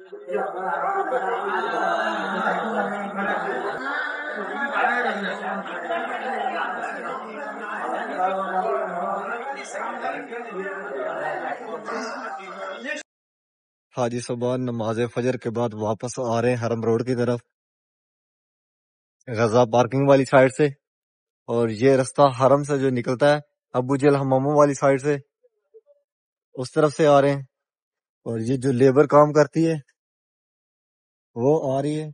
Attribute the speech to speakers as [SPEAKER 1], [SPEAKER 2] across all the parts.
[SPEAKER 1] حاجی صاحبان نماز فجر کے بعد واپس آ رہے ہیں حرم روڈ کی طرف، غزہ پارکنگ والی سائڈ سے، اور یہ رستہ حرم سے جو نکلتا ہے ابو جل حماموں والی سائڈ سے اس طرف سے آ رہے ہیں، اور یہ جو لیبر کام کرتی ہے وہ آ رہی ہے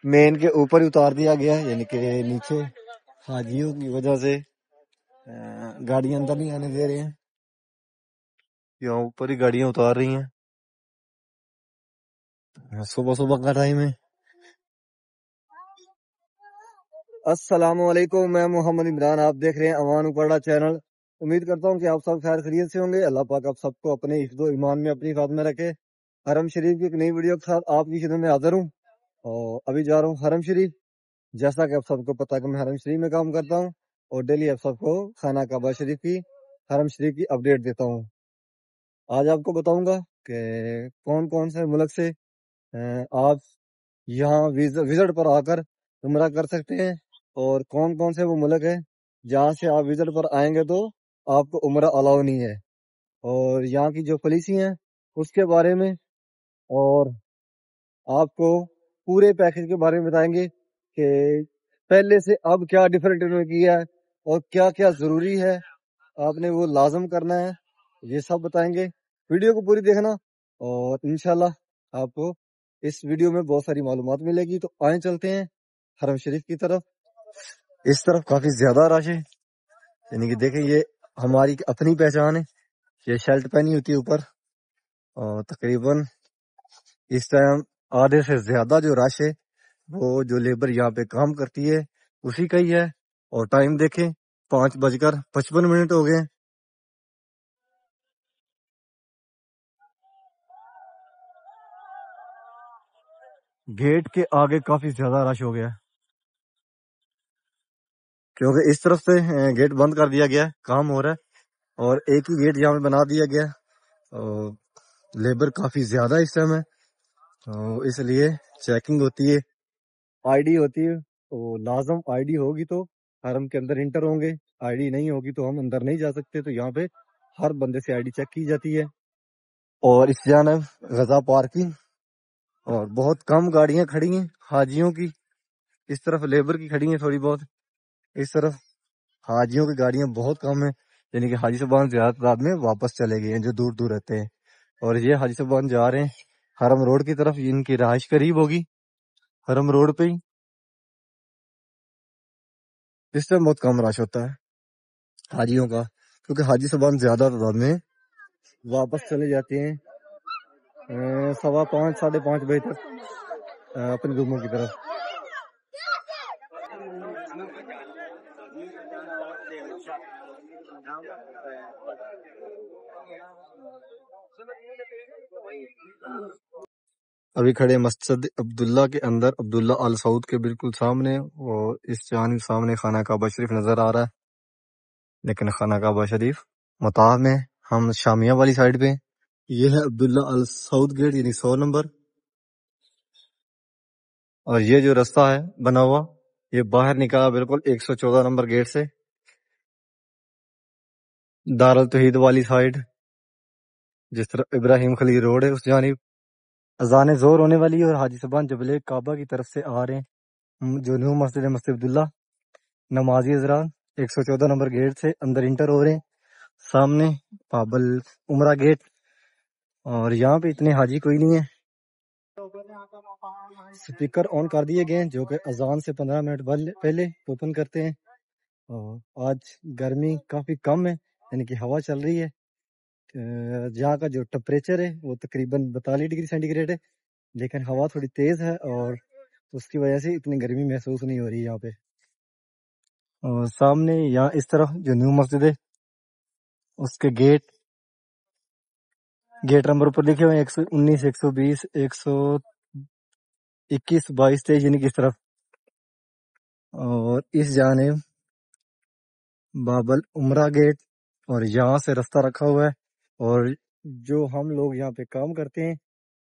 [SPEAKER 1] مین کے اوپر ہی اتار دیا گیا ہے، یعنی کہ نیچے حاجیوں کی وجہ سے گاڑیاں اندر نہیں آنے دے رہے ہیں، یہاں اوپر ہی گاڑیاں اتار رہی ہیں۔ صبح صبح کا ٹائم ہے۔ السلام علیکم، میں محمد عمران، آپ دیکھ رہے ہیں اوان اپرڑا چینل۔ امید کرتا ہوں کہ آپ سب خیر خیریت سے ہوں گے۔ اللہ پاک آپ سب کو اپنے حفظ و ایمان میں اپنی حفاظت میں رکھے۔ حرم شریف کی ایک نئی ویڈیو کے ساتھ آپ کی خدمت میں حاضر ہوں، اور ابھی جا رہا ہوں حرم شریف۔ جیسا کہ آپ سب کو پتا کہ میں حرم شریف میں کام کرتا ہوں، اور ڈیلی آپ سب کو خانہ کعبہ شریف کی، حرم شریف کی اپڈیٹ دیتا ہوں۔ آج آپ کو بتاؤں گا کہ کون کون سے ملک سے آپ یہاں وزٹ پر آ کر عمرہ کر سکتے ہیں، اور کون کون سے وہ ملک ہیں جہاں سے آپ وزٹ پر آئیں گے تو آپ کو عمرہ الاؤ نہیں ہے، اور یہاں کی جو پالیسی ہیں اس کے بارے میں، اور آپ کو پورے پیکج کے بارے میں بتائیں گے کہ پہلے سے اب کیا ڈیفرنٹ انہوں نے کیا ہے، اور کیا کیا ضروری ہے آپ نے وہ لازم کرنا ہے، یہ سب بتائیں گے۔ ویڈیو کو پوری دیکھنا، اور انشاءاللہ آپ کو اس ویڈیو میں بہت ساری معلومات ملے گی۔ تو آئیں چلتے ہیں حرم شریف کی طرف۔ اس طرف کافی زیادہ رش ہے، یعنی کہ دیکھیں یہ ہماری اپنی پہچان ہے، یہ شرٹ پہنی ہوتی ہے اوپر، اور تقریباً اس ٹائم آدھے سے زیادہ جو رش ہے وہ جو لیبر یہاں پہ کام کرتی ہے اسی کا ہی ہے، اور ٹائم دیکھیں 5:55 ہو گئے۔ گیٹ کے آگے کافی زیادہ رش ہو گیا کیونکہ اس طرف سے گیٹ بند کر دیا گیا ہے، کام ہو رہا ہے، اور ایک ہی گیٹ یہاں پہ بنا دیا گیا ہے، اور لیبر کافی زیادہ اس ٹائم ہے، تو اس لیے چیکنگ ہوتی ہے، آئی ڈی ہوتی ہے، تو لازم آئی ڈی ہوگی تو حرم کے اندر انٹر ہوں گے، آئی ڈی نہیں ہوگی تو ہم اندر نہیں جا سکتے۔ تو یہاں پہ ہر بندے سے آئی ڈی چیک کی جاتی ہے۔ اور اس جانب غزہ پارکنگ، اور بہت کم گاڑیاں کھڑی ہیں حاجیوں کی، اس طرف لیبر کی کھڑی ہیں تھوڑی بہت، اس طرف حاجیوں کی گاڑیاں بہت کم ہیں، یعنی کہ حاجی صاحبان زیادہ تعداد میں واپس چلے گئے ہیں جو دور دور رہتے ہیں، اور یہ حاجی صاحبان جا رہے ہیں حرم روڈ کی طرف، ان کی رہائش قریب ہوگی حرم روڈ پہ ہی، اس سے بہت کم رش ہوتا ہے حاجیوں کا، کیونکہ حاجی صاحبان زیادہ تعداد میں واپس چلے جاتے ہیں 5:15 5:30 بجے تک اپنے روموں کی طرف۔ ابھی کھڑے مسجد عبداللہ کے اندر، عبداللہ آل سعود کے بالکل سامنے، اور اس جانب سامنے خانہ کعبہ شریف نظر آ رہا ہے، لیکن خانہ کعبہ شریف مطاف میں، ہم شامیہ والی سائڈ پہ۔ یہ ہے عبداللہ آل سعود گیٹ، یعنی 100 نمبر، اور یہ جو رستہ ہے بنا ہوا یہ باہر نکلا بالکل 114 نمبر گیٹ سے، دارالتوحید والی سائڈ، جس طرح ابراہیم خلیل روڈ ہے اس جانب۔ اذان زور ہونے والی ہے، اور حاجی صاحبان جبل کعبہ کی طرف سے آ رہے ہیں، جو نیو مسجد ہے مسجد عبداللہ، نمازی حضرات 114 نمبر گیٹ سے اندر انٹر ہو رہے ہیں، سامنے بابل عمرہ گیٹ، اور یہاں پہ اتنے حاجی کوئی نہیں ہے۔ سپیکر آن کر دیے گئے ہیں جو کہ اذان سے 15 منٹ پہلے اوپن کرتے ہیں، اور آج گرمی کافی کم ہے، یعنی کہ ہوا چل رہی ہے، جہاں کا جو ٹمپریچر ہے وہ تقریباً 42 ڈگری سینٹی گریڈ ہے، لیکن ہوا تھوڑی تیز ہے، اور اس کی وجہ سے اتنی گرمی محسوس نہیں ہو رہی یہاں پہ۔ اور سامنے یہاں اس طرف جو نیو مسجد ہے اس کے گیٹ نمبر پر لکھے ہوئے 119 120 121 22 23، یعنی کس طرف، اور اس جانب بابل عمرہ گیٹ، اور یہاں سے رستہ رکھا ہوا ہے، اور جو ہم لوگ یہاں پہ کام کرتے ہیں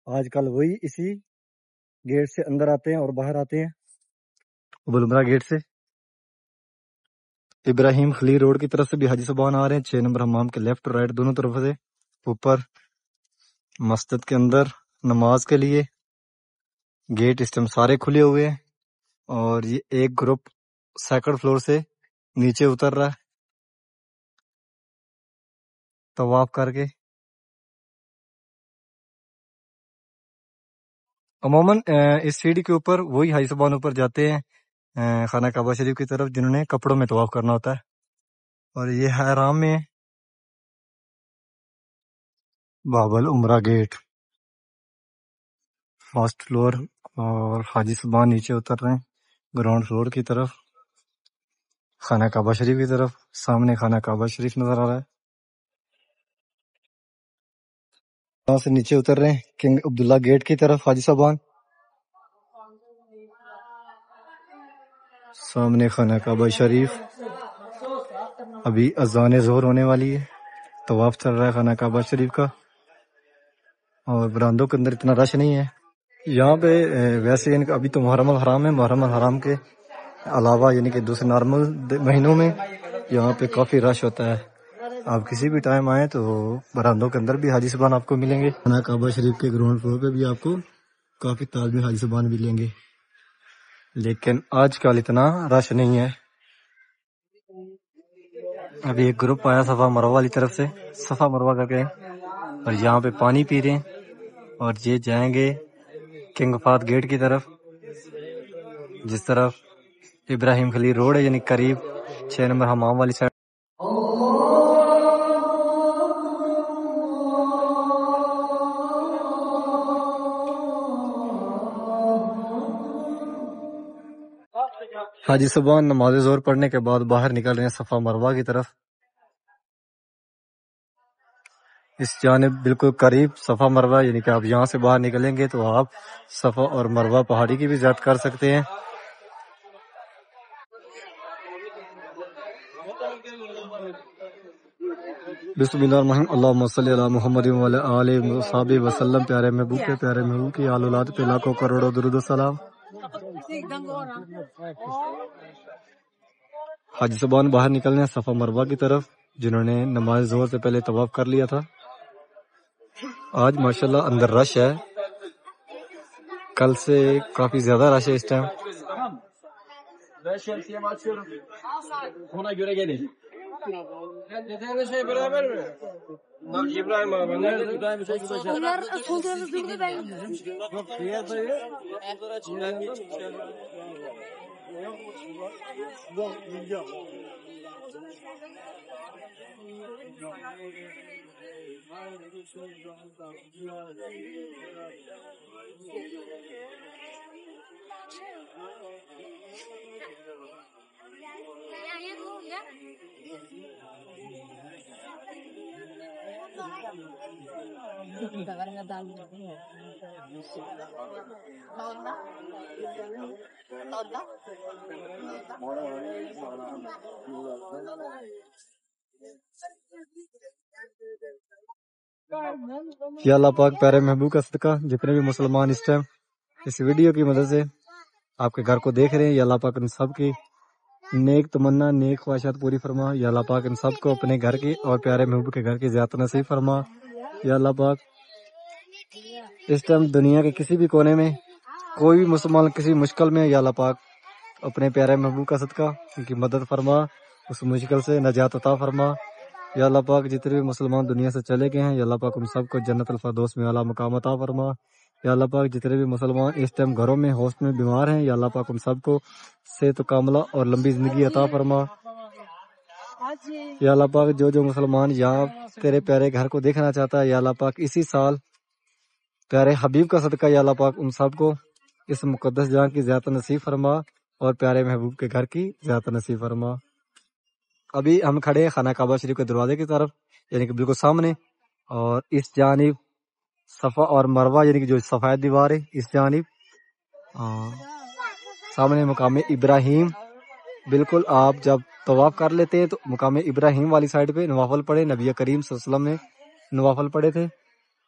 [SPEAKER 1] آج کل وہی اسی گیٹ سے اندر آتے ہیں اور باہر آتے ہیں بلمرا گیٹ سے۔ ابراہیم خلیل روڈ کی طرف سے بھی حاجی صاحبان آ رہے ہیں 6 نمبر حمام کے لیفٹ اور رائٹ دونوں طرف سے اوپر مسجد کے اندر نماز کے لیے۔ گیٹ اس ٹائم سارے کھلے ہوئے ہیں اور یہ ایک گروپ سیکنڈ فلور سے نیچے اتر رہا ہے طواف کر کے۔ عموماً اس سیڑھی کے اوپر وہی حاجی صاحبان اوپر جاتے ہیں خانہ کعبہ شریف کی طرف جنہوں نے کپڑوں میں طواف کرنا ہوتا ہے، اور یہ حرام میں باب العمرہ گیٹ فرسٹ فلور، اور حاجی صاحبان نیچے اتر رہے ہیں گراؤنڈ فلور کی طرف خانہ کعبہ شریف کی طرف۔ سامنے خانہ کعبہ شریف نظر آ رہا ہے، وہاں سے نیچے اتر رہے ہیں کنگ عبداللہ گیٹ کی طرف حاجی صاحبان۔ سامنے خانہ کعبہ شریف، ابھی اذان ظہر ہونے والی ہے، طواف چل رہا ہے خانہ کعبہ شریف کا، اور براندوں کے اندر اتنا رش نہیں ہے یہاں پہ۔ ویسے یعنی کہ ابھی تو محرم الحرام ہے، محرم الحرام کے علاوہ یعنی کہ دوسرے نارمل مہینوں میں یہاں پہ کافی رش ہوتا ہے۔ آپ کسی بھی ٹائم آئیں تو براندوں کے اندر بھی حاجی صاحبان آپ کو ملیں گے۔ خانہ کعبہ شریف کے گراؤنڈ فلور پہ بھی آپ کو کافی تعداد میں حاجی صاحبان ملیں گے، لیکن آج کل اتنا رش نہیں ہے۔ ابھی ایک گروپ آیا صفا مروہ والی طرف سے، صفا مروہ کر کے، اور یہاں پہ پانی پی رہے ہیں، اور یہ جائیں گے کنگ فہد گیٹ کی طرف، جس طرف ابراہیم خلیل روڈ ہے، یعنی قریب 6 نمبر حمام والی سائڈ۔ حاجی صاحبان نماز ظہر پڑھنے کے بعد باہر نکل رہے ہیں صفا مروہ کی طرف۔ اس جانب بالکل قریب صفا مروہ، یعنی کہ آپ یہاں سے باہر نکلیں گے تو آپ صفا اور مروہ پہاڑی کی بھی زیارت کر سکتے ہیں۔ بسم اللہ الرحمن الرحیم، اللہم صلی علی محمد وعلی آلہ وصحبہ وسلم۔ پیارے محبوب کے پیارے محبوب کی آل اولاد پہ لاکھوں کروڑوں درود و سلام۔ حاجی صاحبان باہر نکلنے ہیں صفا مروہ کی طرف، جنہوں نے نماز ظہر سے پہلے طواف کر لیا تھا۔ آج ماشاءاللہ اندر رش ہے، کل سے کافی زیادہ رش ہے اس ٹائم۔ یا اللہ پاک پیارے محبوب کا صدقہ جتنے بھی مسلمان اس ٹائم اس ویڈیو کی مدد سے آپ کے گھر کو دیکھ رہے ہیں، یا اللہ پاک ان سب کی نیک تمنا نیک خواہشات پوری فرما۔ یا اللہ پاک ان سب کو اپنے گھر کی اور پیارے محبوب کے گھر کی زیارت نصیب فرما۔ یا اللہ پاک اس ٹائم دنیا کے کسی بھی کونے میں کوئی بھی مسلمان کسی مشکل میں، یا اللہ پاک اپنے پیارے محبوب کا صدقہ ان کی مدد فرما، اس مشکل سے نجات عطا فرما۔ یا اللہ پاک جتنے بھی مسلمان دنیا سے چلے گئے ہیں، یا اللہ پاک ان سب کو جنت الفردوس میں اعلیٰ مقام عطا فرما۔ یا اللہ پاک جتنے بھی مسلمان اس ٹائم گھروں میں ہوسٹ میں بیمار ہیں، یا اللہ پاک ان سب کو صحت کاملہ اور لمبی زندگی عطا فرما۔ یا اللہ پاک جو مسلمان یہاں تیرے پیارے گھر کو دیکھنا چاہتا ہے، یا اللہ پاک اسی سال پیارے حبیب کا صدقہ یا اللہ پاک ان سب کو اس مقدس جہاں کی زیارت نصیب فرما اور پیارے محبوب کے گھر کی زیارت نصیب فرما۔ ابھی ہم کھڑے ہیں خانہ کعبہ شریف کے دروازے کی طرف، یعنی کہ بالکل سامنے، اور اس جانب صفا اور مروہ یعنی کہ جو سفید دیوار ہے اس جانب سامنے مقام ابراہیم۔ بالکل آپ جب طواف کر لیتے ہیں تو مقام ابراہیم والی سائڈ پہ نوافل پڑھے، نبی کریم صلی اللہ علیہ وسلم نے نوافل پڑھے تھے،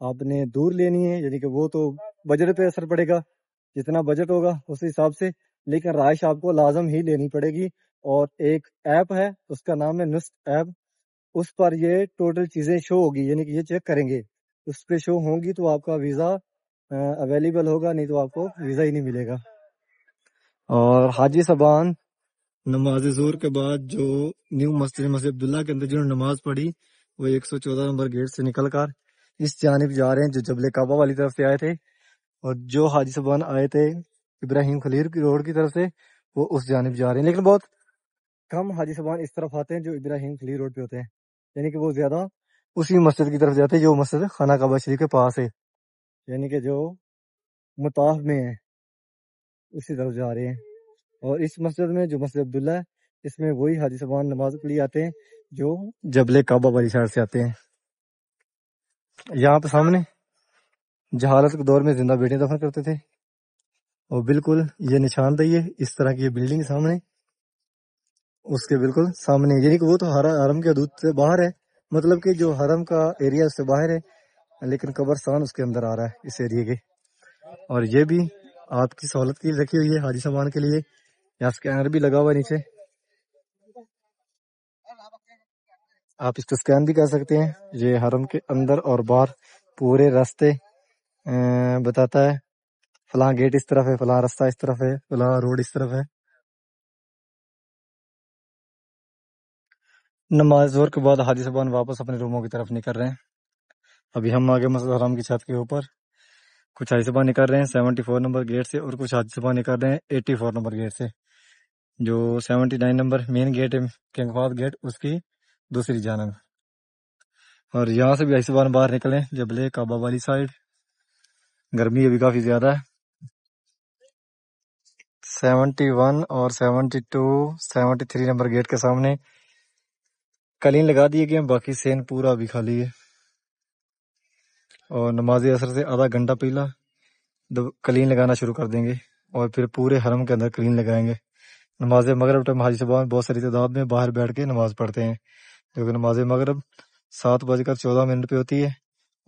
[SPEAKER 1] آپ نے دور لینی ہے، یعنی کہ وہ تو بجٹ پہ اثر پڑے گا، جتنا بجٹ ہوگا اس حساب سے، لیکن رہائش آپ کو لازم ہی لینی پڑے گی۔ اور ایک ایپ ہے، اس کا نام ہے نسٹ ایپ، اس پر یہ ٹوٹل چیزیں شو ہوگی، یعنی کہ یہ چیک کریں گے، اس پہ شو ہوں گی تو آپ کا ویزا اویلیبل ہوگا، نہیں تو آپ کو ویزا ہی نہیں ملے گا۔ اور حاجی صاحبان نماز ظہر کے بعد جو نیو مسجد عبداللہ کے اندر جنہوں نے نماز پڑھی، وہ 114 نمبر گیٹ سے نکل کر اس جانب جا رہے ہیں جو جبل کعبہ والی طرف سے آئے تھے، اور جو حاجی صاحبان آئے تھے ابراہیم خلیل کی روڈ کی طرف سے وہ اس جانب جا رہے ہیں۔ لیکن بہت کم حاجی صاحبان اس طرف آتے ہیں جو ابراہیم خلیل روڈ پہ ہوتے ہیں، یعنی کہ وہ زیادہ اسی مسجد کی طرف جاتے ہیں جو مسجد خانہ کعبہ شریف کے پاس ہے، یعنی کہ جو مطاف میں ہے اسی طرف جا رہے ہیں۔ اور اس مسجد میں جو مسجد عبداللہ ہے، اس میں وہی حاجی صاحبان نماز کے لیے آتے ہیں جو جبل کعبہ والی سائڈ سے آتے ہیں۔ یہاں پہ سامنے جہالت کے دور میں زندہ بیٹے دفن کرتے تھے، اور بالکل یہ نشاندہی ہے اس طرح کی یہ بلڈنگ سامنے، اس کے بالکل سامنے، یعنی کہ وہ تو حرم کے حدود سے باہر ہے، مطلب کہ جو حرم کا ایریا اس سے باہر ہے، لیکن قبرستان اس کے اندر آ رہا ہے اس ایریے کے۔ اور یہ بھی آپ کی سہولت کی رکھی ہوئی ہے حاجی صاحبان کے لیے، یہاں اسکینر بھی لگا ہوا ہے نیچے، آپ اس کو اسکین بھی کر سکتے ہیں۔ یہ حرم کے اندر اور باہر پورے راستے بتاتا ہے، فلاں گیٹ اس طرف ہے، فلاں راستہ اس طرف ہے، فلاں روڈ اس طرف ہے۔ نماز ظہر کے بعد حاجی صاحبان واپس اپنے روموں کی طرف نکل رہے ہیں۔ ابھی ہم آگے مسجد حرام کی چھت کے اوپر، کچھ حاجی صاحبان نکل رہے ہیں 74 نمبر گیٹ سے، اور کچھ حاجی صاحبان نکل رہے ہیں 84 نمبر گیٹ سے، جو 79 نمبر مین گیٹ ہے کنگ فہد گیٹ، اس کی دوسری جانب۔ اور یہاں سے بھی حاجی صاحبان باہر نکلے جبل کعبہ والی سائڈ، گرمی ابھی کافی زیادہ ہے۔ 71 اور 72 73 نمبر گیٹ کے سامنے کلین لگا دیے گئے ہیں، باقی سین پورا ابھی خالی ہے۔ اور نماز عصر سے آدھا گھنٹہ پہلا کلین لگانا شروع کر دیں گے، اور پھر پورے حرم کے اندر کلین لگائیں گے۔ نماز مغرب ٹائم حاجی صاحبان بہت ساری تعداد میں باہر بیٹھ کے نماز پڑھتے ہیں، کیونکہ نماز مغرب 7:14 پہ ہوتی ہے،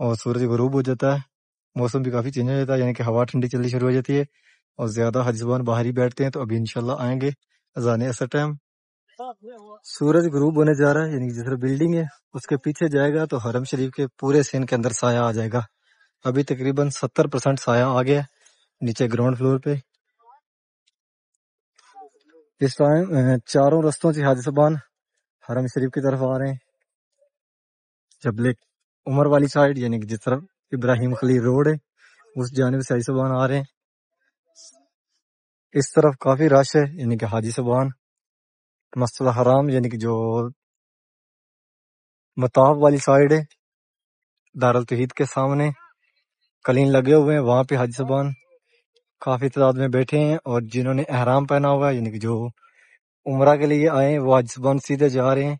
[SPEAKER 1] اور سورج غروب ہو جاتا ہے، موسم بھی کافی چینج ہو جاتا ہے، یعنی کہ ہوا ٹھنڈی چلنی شروع ہو جاتی ہے، اور زیادہ حاجی صاحبان باہر ہی بیٹھتے ہیں۔ تو ابھی انشاءاللہ آئیں گے اذان عصر ٹائم، سورج غروب ہونے جا رہا ہے، یعنی جس طرح بلڈنگ ہے اس کے پیچھے جائے گا تو حرم شریف کے پورے سین کے اندر سایہ آ جائے گا۔ ابھی تقریباً 70% سایہ آ گیا نیچے گراؤنڈ فلور پہ۔ اس ٹائم چاروں رستوں سے حاجی صاحبان حرم شریف کی طرف آ رہے ہیں، جبل عمر والی سائڈ، یعنی کہ جس طرف ابراہیم خلیل روڈ ہے اس جانب سے حاجی صاحبان آ رہے ہیں۔ اس طرف کافی رش ہے، یعنی کہ حاجی صاحبان مسجد حرام، یعنی کہ جو مطاف والی سائڈ ہے دارالتوحید کے سامنے کلین لگے ہوئے ہیں، وہاں پہ حاجی صاحبان کافی تعداد میں بیٹھے ہیں، اور جنہوں نے احرام پہنا ہوا ہے، یعنی کہ جو عمرہ کے لیے آئے ہیں، وہ حاجی صاحبان سیدھے جا رہے ہیں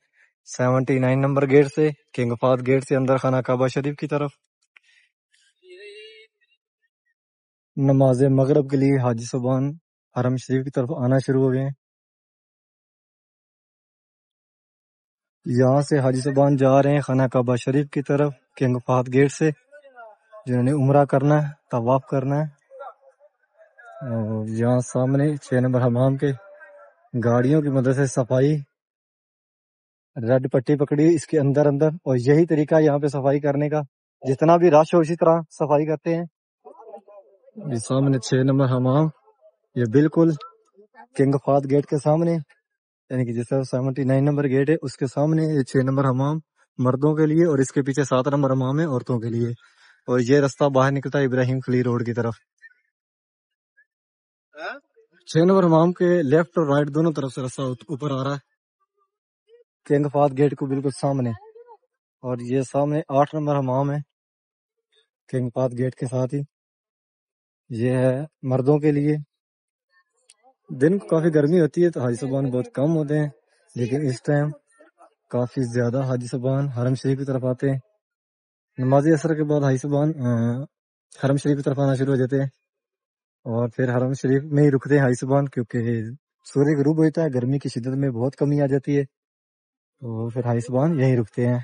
[SPEAKER 1] 79 نمبر گیٹ سے، کنگ فہد گیٹ سے اندر خانہ کعبہ شریف کی طرف۔ نماز مغرب کے لیے حاجی صاحبان حرم شریف کی طرف آنا شروع ہو گئے ہیں۔ یہاں سے حاجی صاحبان جا رہے ہیں خانہ کعبہ شریف کی طرف کنگ فہد گیٹ سے، جنہوں نے عمرہ کرنا ہے، طواف کرنا ہے۔ اور یہاں سامنے 6 نمبر حمام کے گاڑیوں کی مدد سے صفائی، ریڈ پٹی پکڑی اس کے اندر، اور یہی طریقہ یہاں پہ صفائی کرنے کا، جتنا بھی رش ہو اسی طرح صفائی کرتے ہیں۔ یہ سامنے 6 نمبر حمام، یہ بالکل کنگ فہد گیٹ کے سامنے، یعنی کہ جس طرح 79 نمبر گیٹ ہے اس کے سامنے یہ 6 نمبر حمام مردوں کے لیے، اور اس کے پیچھے 7 نمبر حمام ہے عورتوں کے لیے، اور یہ رستہ باہر نکلتا ہے ابراہیم خلیل روڈ کی طرف۔ 6 نمبر حمام کے لیفٹ اور رائٹ دونوں طرف سے راستہ اوپر آ رہا ہے کنگ فہد گیٹ کو بالکل سامنے، اور یہ سامنے 8 نمبر حمام ہے کنگ فہد گیٹ کے ساتھ ہی، یہ ہے مردوں کے لیے۔ دن کو کافی گرمی ہوتی ہے تو حاجی صاحبان بہت کم ہوتے ہیں، لیکن اس ٹائم کافی زیادہ حاجی صاحبان حرم شریف کی طرف آتے ہیں۔ نماز عصر کے بعد حاجی صاحبان حرم شریف کی طرف آنا شروع ہو جاتے ہیں، اور پھر حرم شریف میں ہی رکتے ہیں حاجی صاحبان، کیونکہ سورج غروب ہوتا ہے، گرمی کی شدت میں بہت کمی آ جاتی ہے، تو پھر حاجی صاحبان یہیں رکتے ہیں۔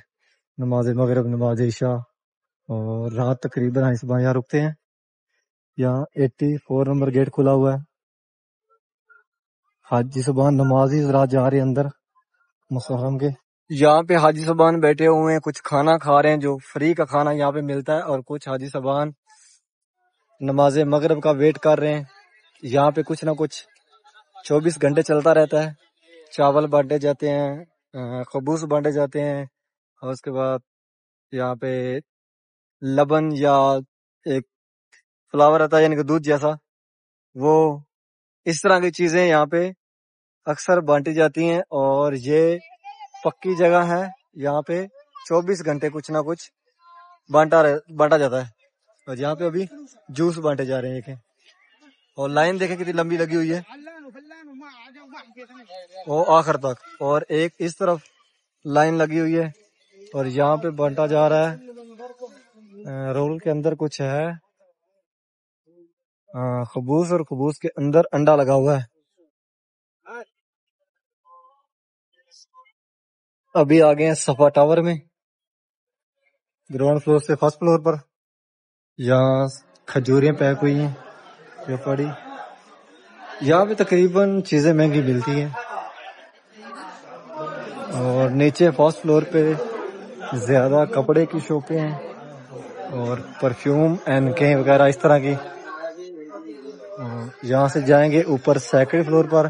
[SPEAKER 1] نماز مغرب، نماز عشاء اور رات تقریباً حاجی صاحب یہاں رکتے ہیں. یہاں 84 نمبر گیٹ کھلا ہوا ہے. حاجی صاحب نمازی رات جا رہے ہیں اندر محرم کے. یہاں پہ حاجی صاحبان بیٹھے ہوئے ہیں, کچھ کھانا کھا رہے ہیں جو فری کا کھانا یہاں پہ ملتا ہے, اور کچھ حاجی صاحبان نماز مغرب کا ویٹ کر رہے ہیں. یہاں پہ کچھ نہ کچھ 24 گھنٹے چلتا رہتا ہے. چاول بانٹے جاتے ہیں, خبوز بانٹے جاتے ہیں, اور اس کے بعد یہاں پہ لبن یا ایک فلاور آتا ہے یعنی کہ دودھ جیسا, وہ اس طرح کی چیزیں یہاں پہ اکثر بانٹی جاتی ہیں. اور یہ پکی جگہ ہے, یہاں پہ 24 گھنٹے کچھ نہ کچھ بانٹا جاتا ہے. اور یہاں پہ ابھی جوس بانٹے جا رہے ہیں دیکھیں, اور لائن دیکھیں کتنی لمبی لگی ہوئی ہے وہ آخر تک, اور ایک اس طرف لائن لگی ہوئی ہے. اور یہاں پہ بانٹا جا رہا ہے. رول کے اندر کچھ ہے خبوز, اور خبوز کے اندر انڈا لگا ہوا ہے. ابھی آ گئے ہیں صفا ٹاور میں, گراؤنڈ فلور سے فرسٹ فلور پر. یہاں کھجوریں پیک ہوئی ہیں یہ پڑی. یہاں پہ تقریباً چیزیں مہنگی ملتی ہیں, اور نیچے فرسٹ فلور پہ زیادہ کپڑے کی شاپیں ہیں اور پرفیوم اینکیں وغیرہ اس طرح کی. یہاں سے جائیں گے اوپر سیکنڈ فلور پر.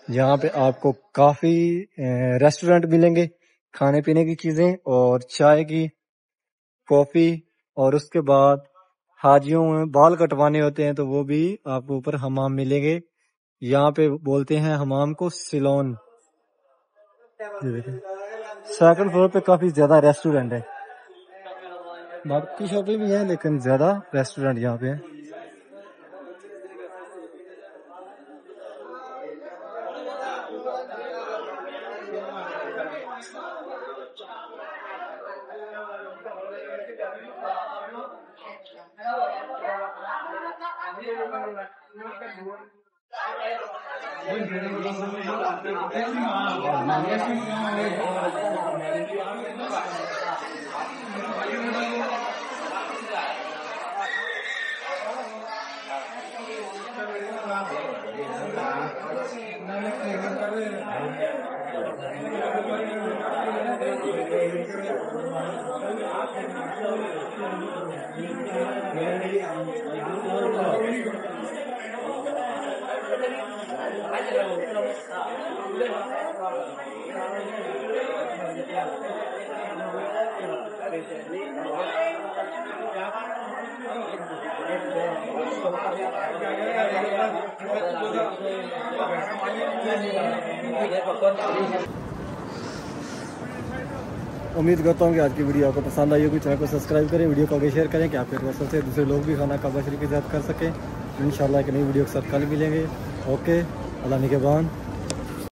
[SPEAKER 1] یہاں پہ آپ کو کافی ریسٹورنٹ ملیں گے, کھانے پینے کی چیزیں اور چائے کی, کافی. اور اس کے بعد حاجیوں میں بال کٹوانے ہوتے ہیں تو وہ بھی آپ کو اوپر حمام ملیں گے. یہاں پہ بولتے ہیں حمام کو سیلون. سیکنڈ فلور پہ کافی زیادہ ریسٹورنٹ ہے, باقی شاپیں بھی ہیں لیکن زیادہ ریسٹورنٹ یہاں پہ ہیں. امید کرتا ہوں کہ آج کی ویڈیو آپ کو پسند آئی ہوگی. چینل کو سبسکرائب کریں, ویڈیو کو آگے شیئر کریں کہ آپ کے واسطے سے دوسرے لوگ بھی خانہ کعبہ شریف کی زیارت کر سکیں. انشاءاللہ ایک نئی ویڈیو کے ساتھ کل ملیں گے. اوکے, اللہ نگہبان.